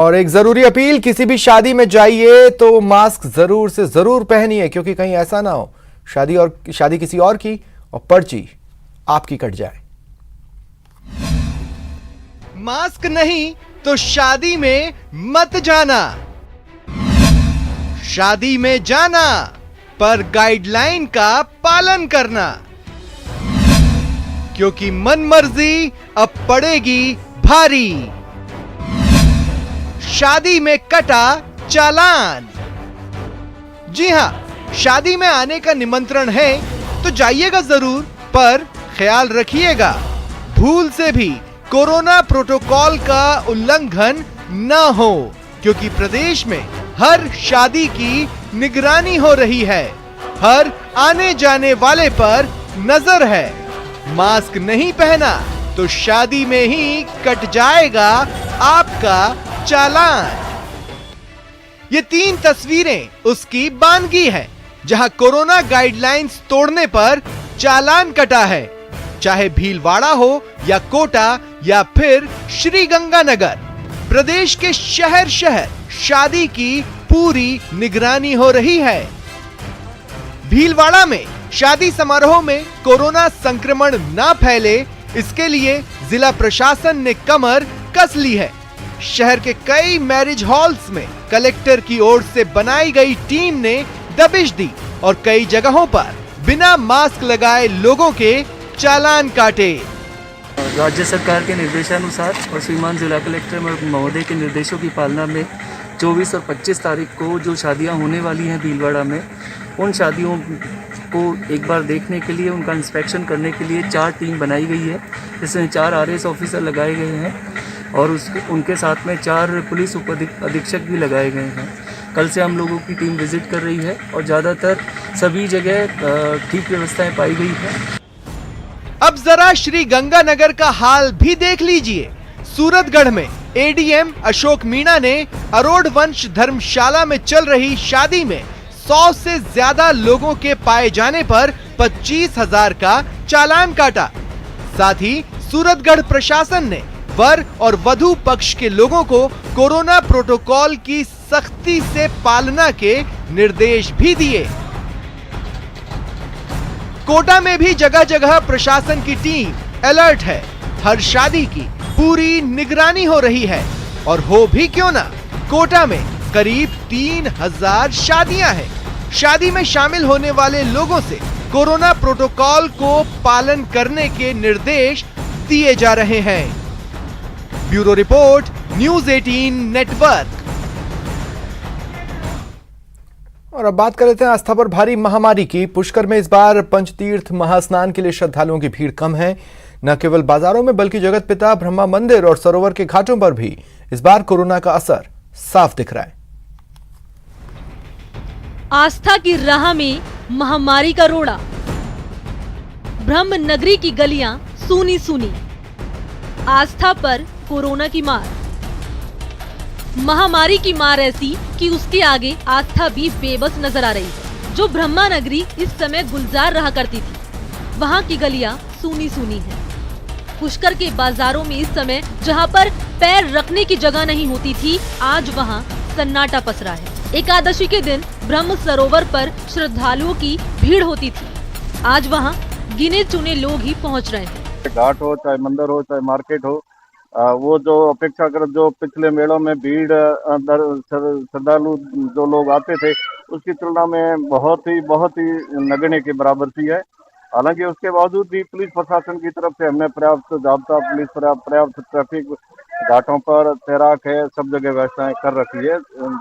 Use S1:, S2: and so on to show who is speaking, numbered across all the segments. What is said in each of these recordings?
S1: और एक जरूरी अपील, किसी भी शादी में जाइए तो मास्क जरूर से जरूर पहनिए, क्योंकि कहीं ऐसा ना हो शादी किसी और की और पर्ची आपकी कट जाए।
S2: मास्क नहीं तो शादी में मत जाना। शादी में जाना पर गाइडलाइन का पालन करना, क्योंकि मनमर्जी अब पड़ेगी भारी। शादी में कटा चालान। जी हां, शादी में आने का निमंत्रण है तो जाइएगा जरूर, पर ख्याल रखिएगा भूल से भी कोरोना प्रोटोकॉल का उल्लंघन न हो, क्योंकि प्रदेश में हर शादी की निगरानी हो रही है, हर आने जाने वाले पर नजर है। मास्क नहीं पहना तो शादी में ही कट जाएगा आपका चालान। ये 3 तस्वीरें उसकी बानगी है, जहां कोरोना गाइडलाइंस तोड़ने पर चालान कटा है, चाहे भीलवाड़ा हो या कोटा या फिर श्रीगंगानगर। प्रदेश के शहर शहर शादी की पूरी निगरानी हो रही है। भीलवाड़ा में शादी समारोह में कोरोना संक्रमण ना फैले, इसके लिए जिला प्रशासन ने कमर कस ली है। शहर के कई मैरिज हॉल्स में कलेक्टर की ओर से बनाई गई टीम ने दबिश दी और कई जगहों पर बिना मास्क लगाए लोगों के चालान काटे।
S3: राज्य सरकार के निर्देशानुसार और श्रीमान जिला कलेक्टर महोदय के निर्देशों की पालना में 24 और 25 तारीख को जो शादियां होने वाली हैं भीलवाड़ा में, उन शादियों को एक बार देखने के लिए, उनका इंस्पेक्शन करने के लिए 4 टीम बनाई गई है, जिसमें 4 RS ऑफिसर लगाए गए हैं और उनके साथ में 4 पुलिस उप अधीक्षक भी लगाए गए हैं। कल से हम लोगों की टीम विजिट कर रही है और ज़्यादातर सभी जगह ठीक व्यवस्थाएं पाई गई है।
S2: अब जरा श्रीगंगानगर का हाल भी देख लीजिए। सूरतगढ़ में ADM अशोक मीणा ने अरोड़ वंश धर्मशाला में चल रही शादी में 100 से ज्यादा लोगों के पाए जाने पर 25,000 का चालान काटा। साथ ही सूरतगढ़ प्रशासन ने वर और वधू पक्ष के लोगों को कोरोना प्रोटोकॉल की सख्ती से पालना के निर्देश भी दिए। कोटा में भी जगह जगह प्रशासन की टीम अलर्ट है। हर शादी की पूरी निगरानी हो रही है, और हो भी क्यों ना, कोटा में करीब 3,000 शादियां हैं। शादी में शामिल होने वाले लोगों से कोरोना प्रोटोकॉल को पालन करने के निर्देश दिए जा रहे हैं। Bureau report, news 18 network.
S1: और अब बात कर लेते हैं आस्था पर भारी महामारी की। पुष्कर में इस बार पंचतीर्थ महास्नान के लिए श्रद्धालुओं की भीड़ कम है। न केवल बाजारों में बल्कि जगत पिता ब्रह्मा मंदिर और सरोवर के घाटों पर भी इस बार कोरोना का असर साफ दिख रहा है।
S4: आस्था की राह में महामारी का रोड़ा। ब्रह्म नगरी की गलियां सूनी सूनी। आस्था पर कोरोना की मार। महामारी की मार ऐसी कि उसके आगे आस्था भी बेबस नजर आ रही है। जो ब्रह्मा नगरी इस समय गुलजार रहा करती थी, वहाँ की गलियां सूनी सूनी हैं। पुष्कर के बाजारों में इस समय जहाँ पर पैर रखने की जगह नहीं होती थी, आज वहाँ सन्नाटा पसरा है। एकादशी के दिन ब्रह्म सरोवर पर श्रद्धालुओं की भीड़ होती थी, आज वहाँ गिने चुने लोग ही पहुँच रहे हैं।
S5: घाट हो, चाहे मंदिर हो, चाहे मार्केट हो, वो जो अपेक्षाकृत जो पिछले मेलों में भीड़ श्रद्धालु जो लोग आते थे, उसकी तुलना में बहुत ही नगण्य के बराबर सी है। हालांकि उसके बावजूद भी पुलिस प्रशासन की तरफ से हमने पर्याप्त जाब्ता, पुलिस पर्याप्त ट्रैफिक घाटों पर तैराक है, सब जगह व्यवस्थाएं कर रखी है।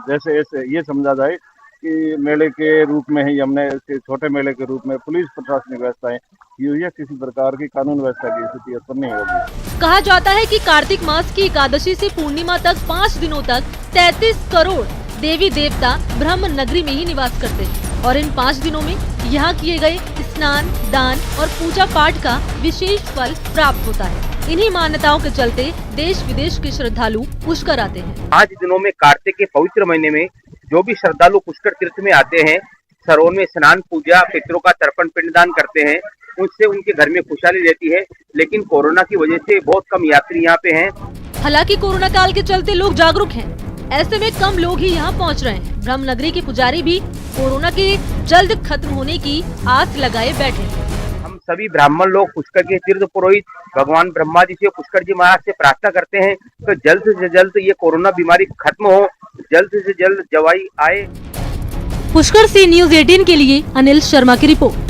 S5: जैसे ये समझा जाए कि मेले के रूप में ही हमने इसके छोटे मेले के रूप में पुलिस प्रशासनिक व्यवस्थाएं की हुई है। किसी प्रकार की कानून व्यवस्था की स्थिति उत्पन्न नहीं होगी।
S4: कहा जाता है कि कार्तिक मास की एकादशी से पूर्णिमा तक 5 दिनों तक 33 करोड़ देवी देवता ब्रह्म नगरी में ही निवास करते हैं, और इन 5 दिनों में यहाँ किए गए स्नान, दान और पूजा पाठ का विशेष फल प्राप्त होता है। इन्हीं मान्यताओं के चलते देश विदेश के श्रद्धालु पुष्कर आते हैं।
S6: 5 दिनों में कार्तिक के पवित्र महीने में जो भी श्रद्धालु पुष्कर तीर्थ में आते हैं, सरोवर में स्नान, पूजा, पितरों का तर्पण, पिंडदान करते हैं, उससे उनके घर में खुशहाली रहती है। लेकिन कोरोना की वजह से बहुत कम यात्री यहाँ पे हैं।
S4: हालांकि कोरोना काल के चलते लोग जागरूक हैं। ऐसे में कम लोग ही यहाँ पहुँच रहे हैं। ब्रह्मनगरी के पुजारी भी कोरोना के जल्द खत्म होने की आस लगाए बैठे हैं।
S6: हम सभी ब्राह्मण लोग पुष्कर के तीर्थ पुरोहित भगवान ब्रह्मा जी से, पुष्कर जी महाराज से प्रार्थना करते हैं तो जल्द से जल्द ये कोरोना बीमारी खत्म हो, जल्द से जल्द दवाई आए।
S4: पुष्कर से न्यूज़ 18 के लिए अनिल शर्मा की रिपोर्ट।